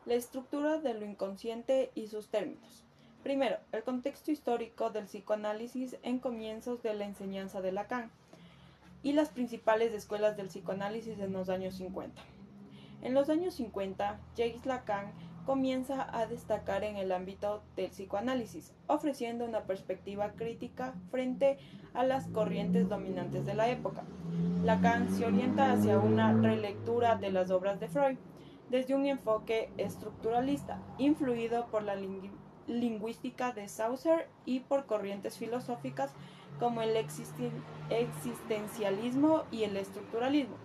La estructura de lo inconsciente y sus términos. Primero, el contexto histórico del psicoanálisis en comienzos de la enseñanza de Lacan y las principales escuelas del psicoanálisis en los años 50. En los años 50, Jacques Lacan comienza a destacar en el ámbito del psicoanálisis, ofreciendo una perspectiva crítica frente a las corrientes dominantes de la época. Lacan se orienta hacia una relectura de las obras de Freud desde un enfoque estructuralista, influido por la lingüística de Saussure y por corrientes filosóficas como el existencialismo y el estructuralismo.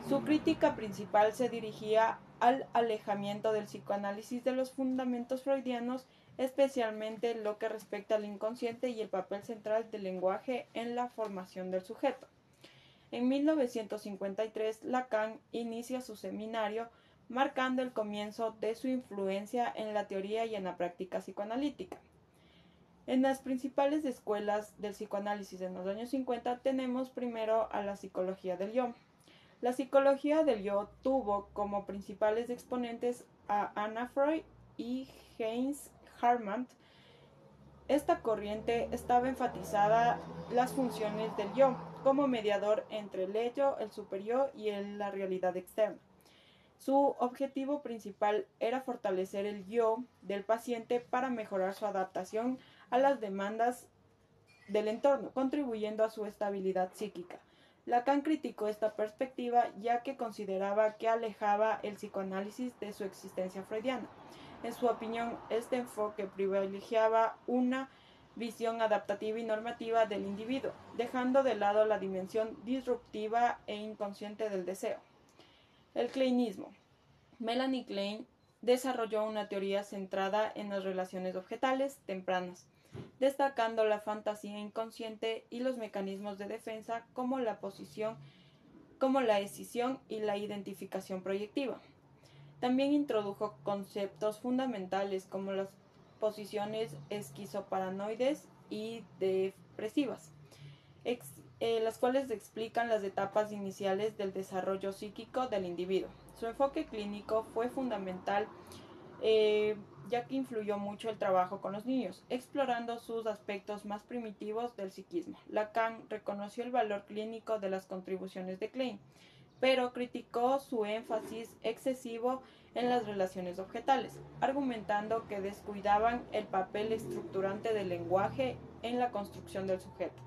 Su crítica principal se dirigía al alejamiento del psicoanálisis de los fundamentos freudianos, especialmente lo que respecta al inconsciente y el papel central del lenguaje en la formación del sujeto. En 1953, Lacan inicia su seminario, marcando el comienzo de su influencia en la teoría y en la práctica psicoanalítica. En las principales escuelas del psicoanálisis en los años 50 tenemos primero a la psicología del yo. La psicología del yo tuvo como principales exponentes a Anna Freud y Heinz Hartmann. Esta corriente estaba enfatizada las funciones del yo como mediador entre el ello, el superior y la realidad externa. Su objetivo principal era fortalecer el yo del paciente para mejorar su adaptación a las demandas del entorno, contribuyendo a su estabilidad psíquica. Lacan criticó esta perspectiva ya que consideraba que alejaba el psicoanálisis de su existencia freudiana. En su opinión, este enfoque privilegiaba una visión adaptativa y normativa del individuo, dejando de lado la dimensión disruptiva e inconsciente del deseo. El kleinismo. Melanie Klein desarrolló una teoría centrada en las relaciones objetales tempranas, destacando la fantasía inconsciente y los mecanismos de defensa como la escisión y la identificación proyectiva. También introdujo conceptos fundamentales como las posiciones esquizoparanoides y depresivas, las cuales explican las etapas iniciales del desarrollo psíquico del individuo. Su enfoque clínico fue fundamental ya que influyó mucho el trabajo con los niños, explorando sus aspectos más primitivos del psiquismo. Lacan reconoció el valor clínico de las contribuciones de Klein, pero criticó su énfasis excesivo en las relaciones objetales, argumentando que descuidaban el papel estructurante del lenguaje en la construcción del sujeto.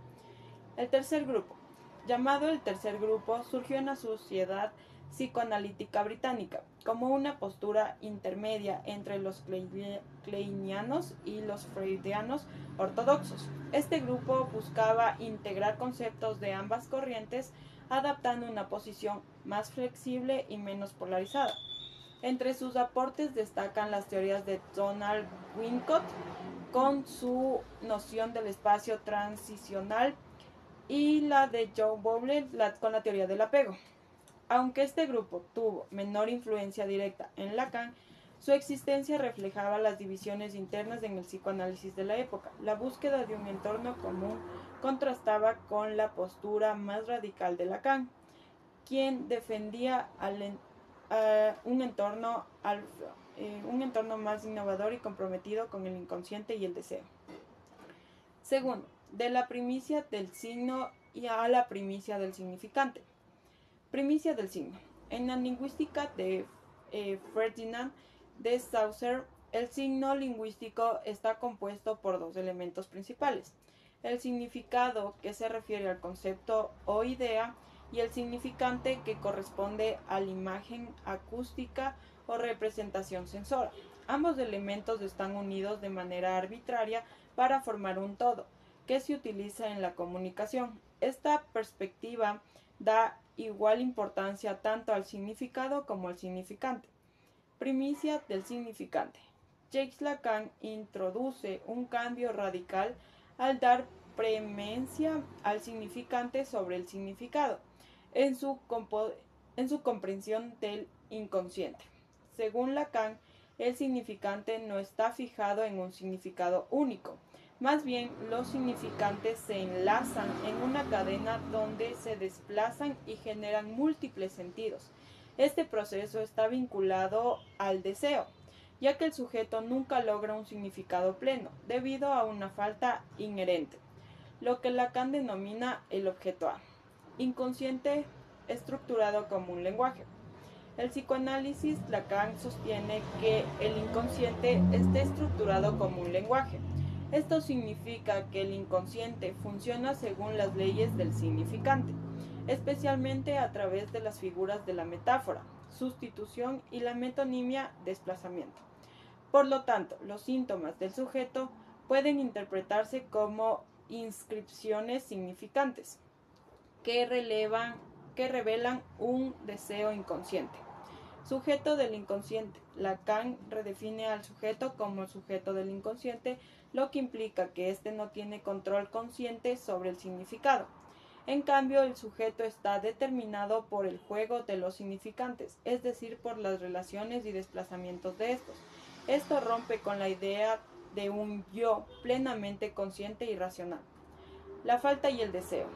El tercer grupo, llamado el tercer grupo, surgió en la Sociedad Psicoanalítica Británica como una postura intermedia entre los kleinianos y los freudianos ortodoxos. Este grupo buscaba integrar conceptos de ambas corrientes, adaptando una posición más flexible y menos polarizada. Entre sus aportes destacan las teorías de Donald Winnicott con su noción del espacio transicional y la de John Bowlby con la teoría del apego. Aunque este grupo tuvo menor influencia directa en Lacan, su existencia reflejaba las divisiones internas en el psicoanálisis de la época. La búsqueda de un entorno común contrastaba con la postura más radical de Lacan, quien defendía un entorno más innovador y comprometido con el inconsciente y el deseo. Segundo, de la primicia del signo y a la primicia del significante. Primicia del signo. En la lingüística de Ferdinand de Saussure, el signo lingüístico está compuesto por dos elementos principales: el significado, que se refiere al concepto o idea, y el significante, que corresponde a la imagen acústica o representación sensora. Ambos elementos están unidos de manera arbitraria para formar un todo, que se utiliza en la comunicación. Esta perspectiva da igual importancia tanto al significado como al significante. Primicia del significante. Jacques Lacan introduce un cambio radical al dar preeminencia al significante sobre el significado en su comprensión del inconsciente. Según Lacan, el significante no está fijado en un significado único. Más bien, los significantes se enlazan en una cadena donde se desplazan y generan múltiples sentidos. Este proceso está vinculado al deseo, ya que el sujeto nunca logra un significado pleno, debido a una falta inherente, lo que Lacan denomina el objeto A, inconsciente estructurado como un lenguaje. El psicoanálisis Lacan sostiene que el inconsciente está estructurado como un lenguaje. Esto significa que el inconsciente funciona según las leyes del significante, especialmente a través de las figuras de la metáfora, sustitución y la metonimia, desplazamiento. Por lo tanto, los síntomas del sujeto pueden interpretarse como inscripciones significantes que revelan un deseo inconsciente. Sujeto del inconsciente. Lacan redefine al sujeto como el sujeto del inconsciente, lo que implica que éste no tiene control consciente sobre el significado. En cambio, el sujeto está determinado por el juego de los significantes, es decir, por las relaciones y desplazamientos de estos. Esto rompe con la idea de un yo plenamente consciente y racional. La falta y el deseo.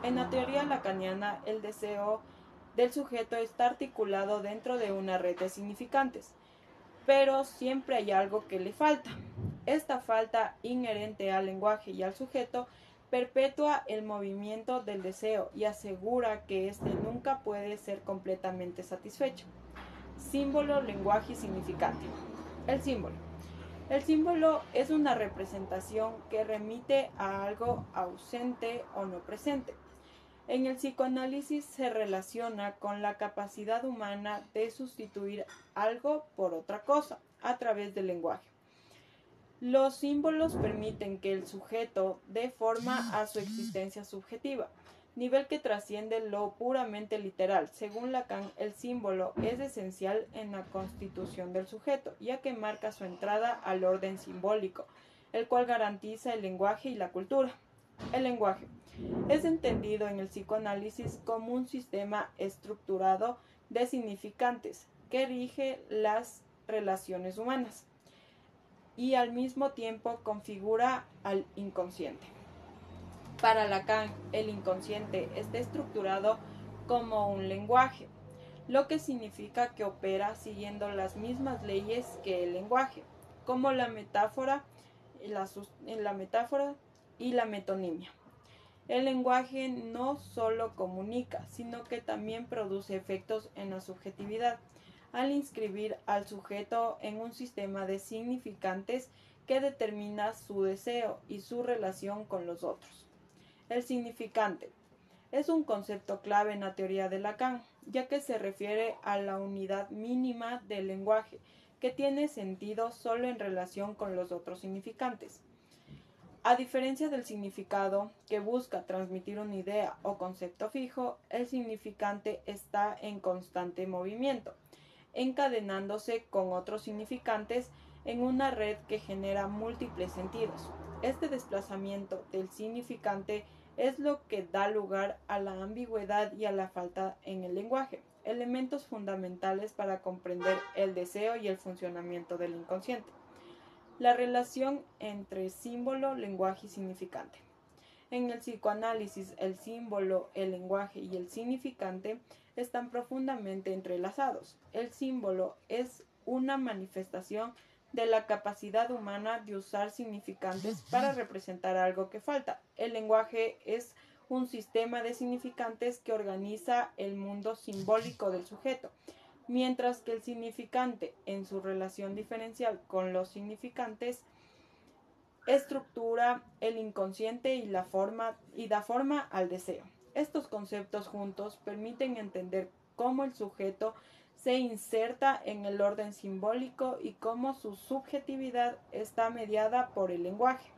En la teoría lacaniana, el deseo del sujeto está articulado dentro de una red de significantes, pero siempre hay algo que le falta. Esta falta inherente al lenguaje y al sujeto perpetúa el movimiento del deseo y asegura que éste nunca puede ser completamente satisfecho. Símbolo, lenguaje y significante. El símbolo. El símbolo es una representación que remite a algo ausente o no presente. En el psicoanálisis se relaciona con la capacidad humana de sustituir algo por otra cosa a través del lenguaje. Los símbolos permiten que el sujeto dé forma a su existencia subjetiva, nivel que trasciende lo puramente literal. Según Lacan, el símbolo es esencial en la constitución del sujeto, ya que marca su entrada al orden simbólico, el cual garantiza el lenguaje y la cultura. El lenguaje es entendido en el psicoanálisis como un sistema estructurado de significantes que rige las relaciones humanas y al mismo tiempo configura al inconsciente. Para Lacan, el inconsciente está estructurado como un lenguaje, lo que significa que opera siguiendo las mismas leyes que el lenguaje, como la metáfora y la metonimia. El lenguaje no solo comunica, sino que también produce efectos en la subjetividad, al inscribir al sujeto en un sistema de significantes que determina su deseo y su relación con los otros. El significante es un concepto clave en la teoría de Lacan, ya que se refiere a la unidad mínima del lenguaje, que tiene sentido solo en relación con los otros significantes. A diferencia del significado, que busca transmitir una idea o concepto fijo, el significante está en constante movimiento, encadenándose con otros significantes en una red que genera múltiples sentidos. Este desplazamiento del significante es lo que da lugar a la ambigüedad y a la falta en el lenguaje, elementos fundamentales para comprender el deseo y el funcionamiento del inconsciente. La relación entre símbolo, lenguaje y significante. En el psicoanálisis, el símbolo, el lenguaje y el significante están profundamente entrelazados. El símbolo es una manifestación de la capacidad humana de usar significantes para representar algo que falta. El lenguaje es un sistema de significantes que organiza el mundo simbólico del sujeto, mientras que el significante, en su relación diferencial con los significantes, estructura el inconsciente y da forma al deseo. Estos conceptos juntos permiten entender cómo el sujeto se inserta en el orden simbólico y cómo su subjetividad está mediada por el lenguaje.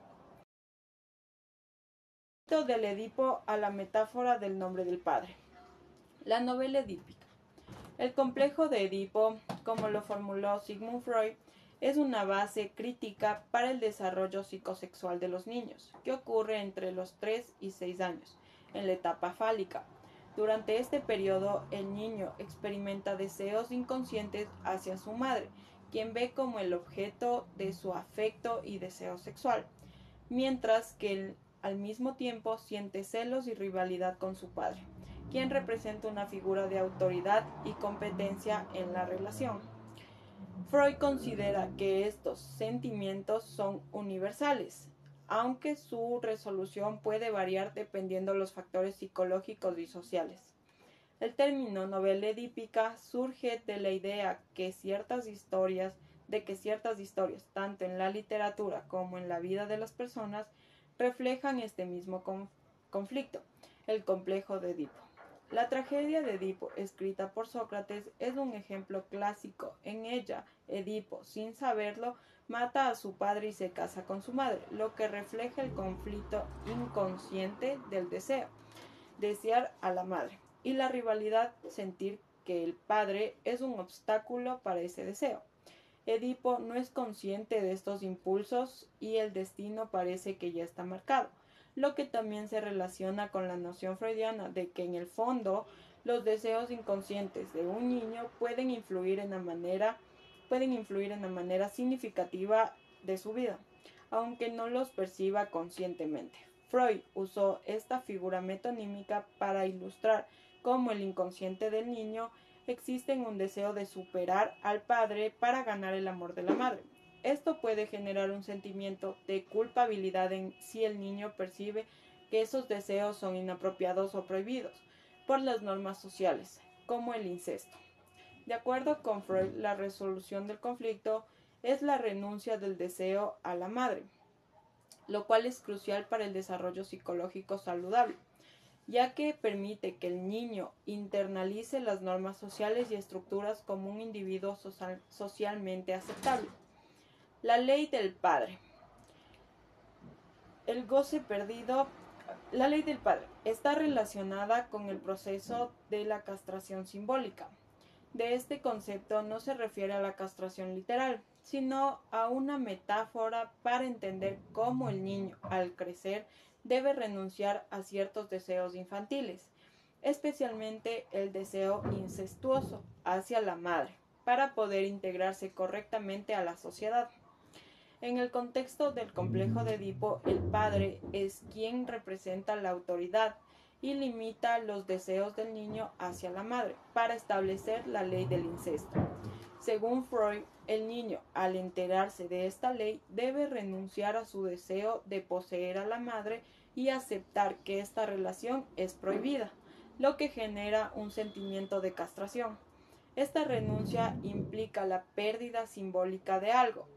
Del Edipo a la metáfora del nombre del padre. La novela edípica. El complejo de Edipo, como lo formuló Sigmund Freud, es una base crítica para el desarrollo psicosexual de los niños, que ocurre entre los 3 y 6 años, en la etapa fálica. Durante este periodo, el niño experimenta deseos inconscientes hacia su madre, quien ve como el objeto de su afecto y deseo sexual, mientras que al mismo tiempo siente celos y rivalidad con su padre, quien representa una figura de autoridad y competencia en la relación. Freud considera que estos sentimientos son universales, aunque su resolución puede variar dependiendo de los factores psicológicos y sociales. El término novela edípica surge de la idea que ciertas historias, tanto en la literatura como en la vida de las personas, reflejan este mismo conflicto, el complejo de Edipo. La tragedia de Edipo, escrita por Sócrates, es un ejemplo clásico. En ella, Edipo, sin saberlo, mata a su padre y se casa con su madre, lo que refleja el conflicto inconsciente del deseo, desear a la madre, y la rivalidad, sentir que el padre es un obstáculo para ese deseo. Edipo no es consciente de estos impulsos y el destino parece que ya está marcado, lo que también se relaciona con la noción freudiana de que en el fondo los deseos inconscientes de un niño pueden influir en la manera significativa de su vida, aunque no los perciba conscientemente. Freud usó esta figura metonímica para ilustrar cómo el inconsciente del niño existe en un deseo de superar al padre para ganar el amor de la madre. Esto puede generar un sentimiento de culpabilidad en si el niño percibe que esos deseos son inapropiados o prohibidos por las normas sociales, como el incesto. De acuerdo con Freud, la resolución del conflicto es la renuncia del deseo a la madre, lo cual es crucial para el desarrollo psicológico saludable, ya que permite que el niño internalice las normas sociales y estructuras como un individuo socialmente aceptable. La ley del padre. El goce perdido. La ley del padre está relacionada con el proceso de la castración simbólica. De este concepto no se refiere a la castración literal, sino a una metáfora para entender cómo el niño, al crecer, debe renunciar a ciertos deseos infantiles, especialmente el deseo incestuoso hacia la madre, para poder integrarse correctamente a la sociedad. En el contexto del complejo de Edipo, el padre es quien representa la autoridad y limita los deseos del niño hacia la madre para establecer la ley del incesto. Según Freud, el niño, al enterarse de esta ley, debe renunciar a su deseo de poseer a la madre y aceptar que esta relación es prohibida, lo que genera un sentimiento de castración. Esta renuncia implica la pérdida simbólica de algo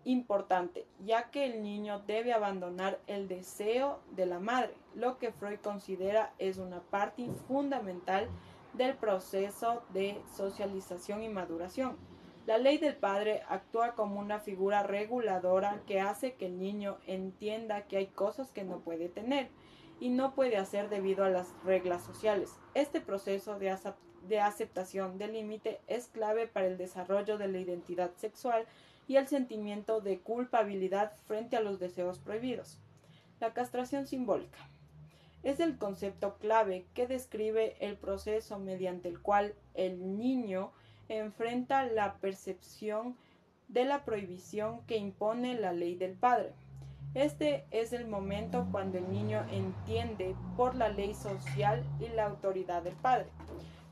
importante, ya que el niño debe abandonar el deseo de la madre, lo que Freud considera es una parte fundamental del proceso de socialización y maduración. La ley del padre actúa como una figura reguladora que hace que el niño entienda que hay cosas que no puede tener y no puede hacer debido a las reglas sociales. Este proceso de aceptación del límite es clave para el desarrollo de la identidad sexual y el sentimiento de culpabilidad frente a los deseos prohibidos. La castración simbólica es el concepto clave que describe el proceso mediante el cual el niño enfrenta la percepción de la prohibición que impone la ley del padre. Este es el momento cuando el niño entiende por la ley social y la autoridad del padre.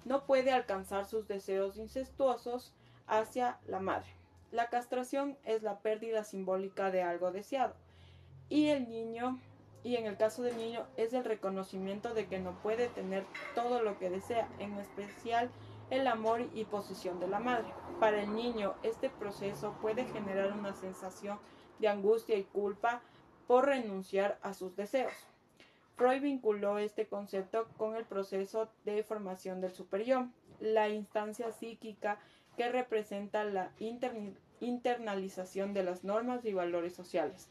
No puede alcanzar sus deseos incestuosos hacia la madre. La castración es la pérdida simbólica de algo deseado, y en el caso del niño es el reconocimiento de que no puede tener todo lo que desea, en especial el amor y posesión de la madre. Para el niño, este proceso puede generar una sensación de angustia y culpa por renunciar a sus deseos. Freud vinculó este concepto con el proceso de formación del superyo, la instancia psíquica que representa la internalización de las normas y valores sociales.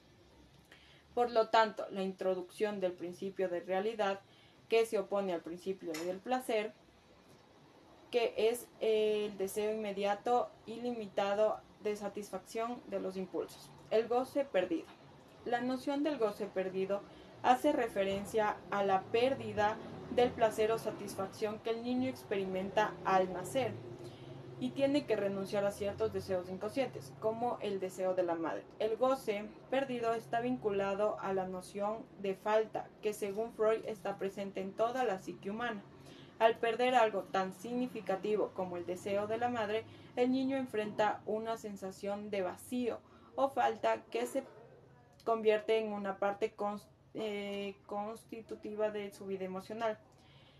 Por lo tanto, la introducción del principio de realidad, que se opone al principio del placer, que es el deseo inmediato y limitado de satisfacción de los impulsos. El goce perdido. La noción del goce perdido hace referencia a la pérdida del placer o satisfacción que el niño experimenta al nacer y tiene que renunciar a ciertos deseos inconscientes, como el deseo de la madre. El goce perdido está vinculado a la noción de falta, que según Freud está presente en toda la psique humana. Al perder algo tan significativo como el deseo de la madre, el niño enfrenta una sensación de vacío o falta que se convierte en una parte constitutiva de su vida emocional.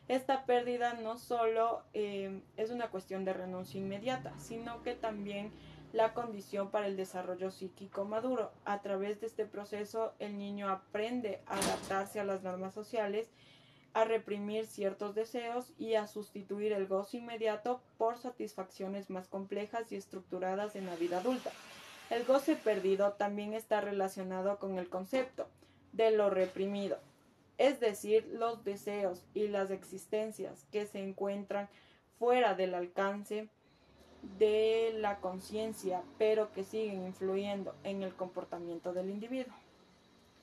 Esta pérdida no solo es una cuestión de renuncia inmediata, sino que también la condición para el desarrollo psíquico maduro. A través de este proceso, el niño aprende a adaptarse a las normas sociales, a reprimir ciertos deseos y a sustituir el gozo inmediato por satisfacciones más complejas y estructuradas en la vida adulta. El goce perdido también está relacionado con el concepto de lo reprimido, es decir, los deseos y las existencias que se encuentran fuera del alcance de la conciencia, pero que siguen influyendo en el comportamiento del individuo.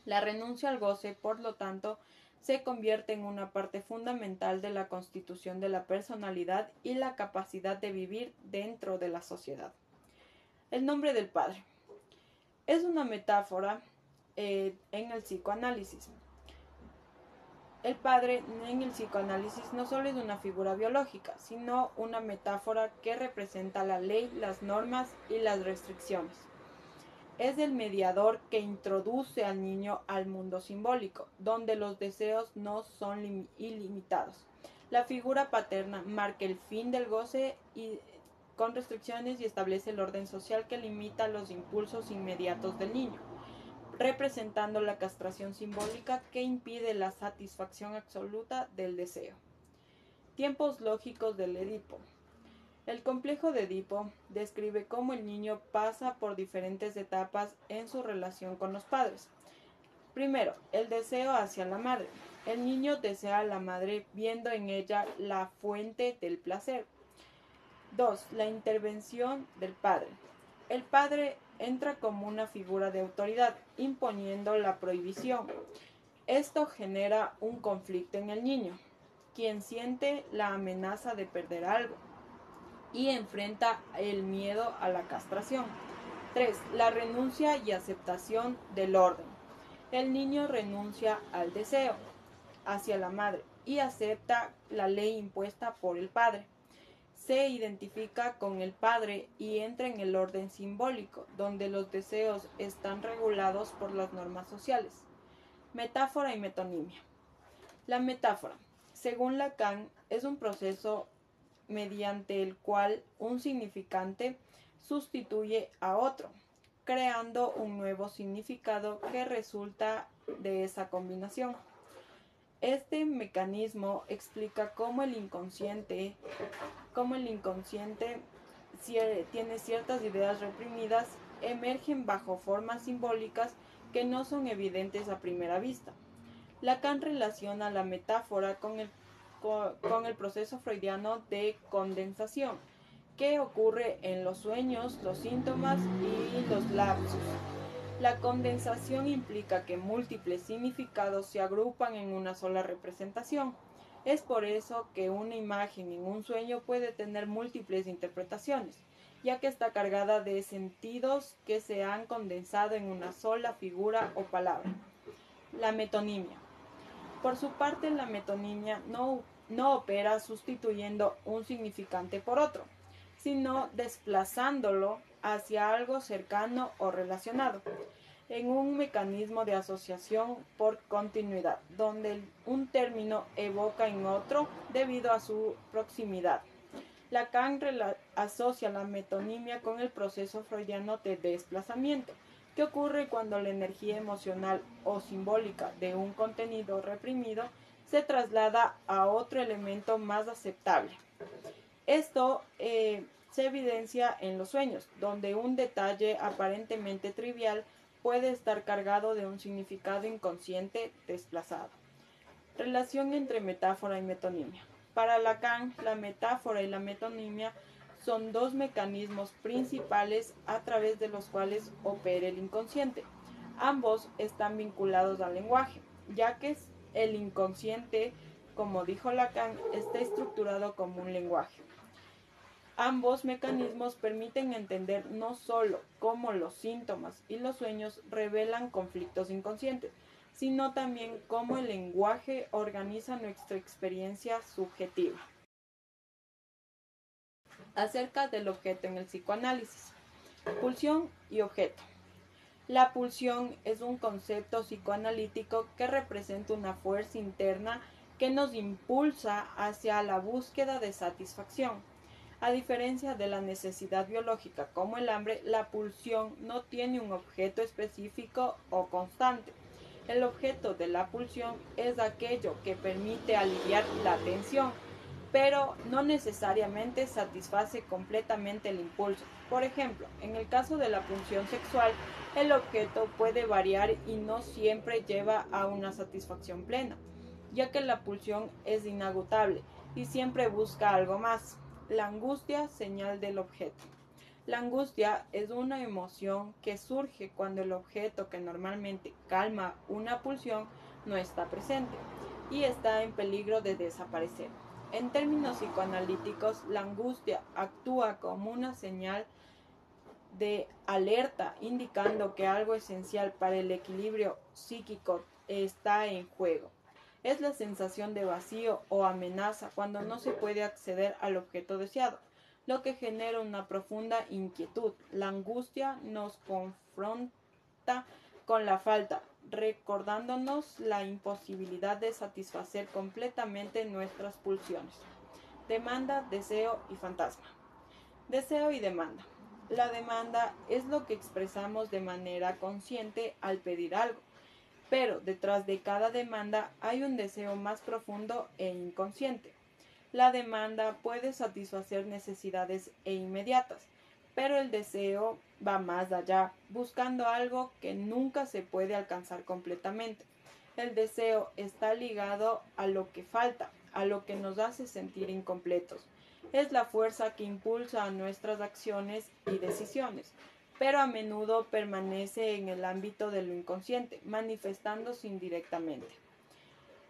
La renuncia al goce, por lo tanto, se convierte en una parte fundamental de la constitución de la personalidad y la capacidad de vivir dentro de la sociedad. El nombre del padre es una metáfora en el psicoanálisis. El padre en el psicoanálisis no solo es una figura biológica, sino una metáfora que representa la ley, las normas y las restricciones. Es el mediador que introduce al niño al mundo simbólico, donde los deseos no son ilimitados. La figura paterna marca el fin del goce con restricciones y establece el orden social que limita los impulsos inmediatos del niño, representando la castración simbólica que impide la satisfacción absoluta del deseo. Tiempos lógicos del Edipo. El complejo de Edipo describe cómo el niño pasa por diferentes etapas en su relación con los padres. Primero, el deseo hacia la madre. El niño desea a la madre viendo en ella la fuente del placer. 2. La intervención del padre. El padre entra como una figura de autoridad, imponiendo la prohibición. Esto genera un conflicto en el niño, quien siente la amenaza de perder algo y enfrenta el miedo a la castración. 3. La renuncia y aceptación del orden. El niño renuncia al deseo hacia la madre y acepta la ley impuesta por el padre. Se identifica con el padre y entra en el orden simbólico, donde los deseos están regulados por las normas sociales. Metáfora y metonimia. La metáfora, según Lacan, es un proceso mediante el cual un significante sustituye a otro, creando un nuevo significado que resulta de esa combinación. Este mecanismo explica cómo el inconsciente tiene ciertas ideas reprimidas, emergen bajo formas simbólicas que no son evidentes a primera vista. Lacan relaciona la metáfora con el proceso freudiano de condensación, que ocurre en los sueños, los síntomas y los lapsus. La condensación implica que múltiples significados se agrupan en una sola representación. Es por eso que una imagen en un sueño puede tener múltiples interpretaciones, ya que está cargada de sentidos que se han condensado en una sola figura o palabra. La metonimia. Por su parte, la metonimia no opera sustituyendo un significante por otro, sino desplazándolo hacia algo cercano o relacionado, en un mecanismo de asociación por continuidad, donde un término evoca en otro debido a su proximidad. Lacan asocia la metonimia con el proceso freudiano de desplazamiento, que ocurre cuando la energía emocional o simbólica de un contenido reprimido se traslada a otro elemento más aceptable. Esto se evidencia en los sueños, donde un detalle aparentemente trivial puede estar cargado de un significado inconsciente desplazado. Relación entre metáfora y metonimia. Para Lacan, la metáfora y la metonimia son dos mecanismos principales a través de los cuales opera el inconsciente. Ambos están vinculados al lenguaje, ya que el inconsciente, como dijo Lacan, está estructurado como un lenguaje. Ambos mecanismos permiten entender no solo cómo los síntomas y los sueños revelan conflictos inconscientes, sino también cómo el lenguaje organiza nuestra experiencia subjetiva. Acerca del objeto en el psicoanálisis. Pulsión y objeto. La pulsión es un concepto psicoanalítico que representa una fuerza interna que nos impulsa hacia la búsqueda de satisfacción. A diferencia de la necesidad biológica como el hambre, la pulsión no tiene un objeto específico o constante. El objeto de la pulsión es aquello que permite aliviar la tensión, pero no necesariamente satisface completamente el impulso. Por ejemplo, en el caso de la pulsión sexual, el objeto puede variar y no siempre lleva a una satisfacción plena, ya que la pulsión es inagotable y siempre busca algo más. La angustia, señal del objeto. La angustia es una emoción que surge cuando el objeto que normalmente calma una pulsión no está presente y está en peligro de desaparecer. En términos psicoanalíticos, la angustia actúa como una señal de alerta, indicando que algo esencial para el equilibrio psíquico está en juego. Es la sensación de vacío o amenaza cuando no se puede acceder al objeto deseado, lo que genera una profunda inquietud. La angustia nos confronta con la falta, recordándonos la imposibilidad de satisfacer completamente nuestras pulsiones. Demanda, deseo y fantasma. Deseo y demanda. La demanda es lo que expresamos de manera consciente al pedir algo, pero detrás de cada demanda hay un deseo más profundo e inconsciente. La demanda puede satisfacer necesidades inmediatas, pero el deseo va más allá, buscando algo que nunca se puede alcanzar completamente. El deseo está ligado a lo que falta, a lo que nos hace sentir incompletos. Es la fuerza que impulsa a nuestras acciones y decisiones, pero a menudo permanece en el ámbito de lo inconsciente, manifestándose indirectamente.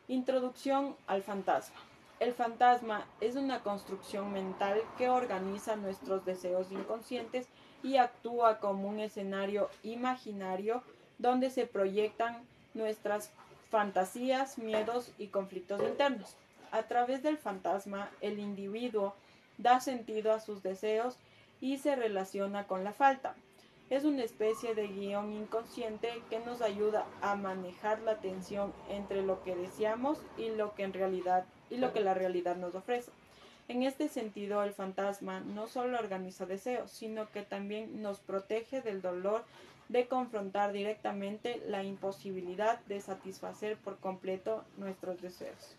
Introducción al fantasma. El fantasma es una construcción mental que organiza nuestros deseos inconscientes y actúa como un escenario imaginario donde se proyectan nuestras fantasías, miedos y conflictos internos. A través del fantasma, el individuo da sentido a sus deseos y se relaciona con la falta. Es una especie de guión inconsciente que nos ayuda a manejar la tensión entre lo que deseamos y lo que la realidad nos ofrece. En este sentido, el fantasma no solo organiza deseos, sino que también nos protege del dolor de confrontar directamente la imposibilidad de satisfacer por completo nuestros deseos.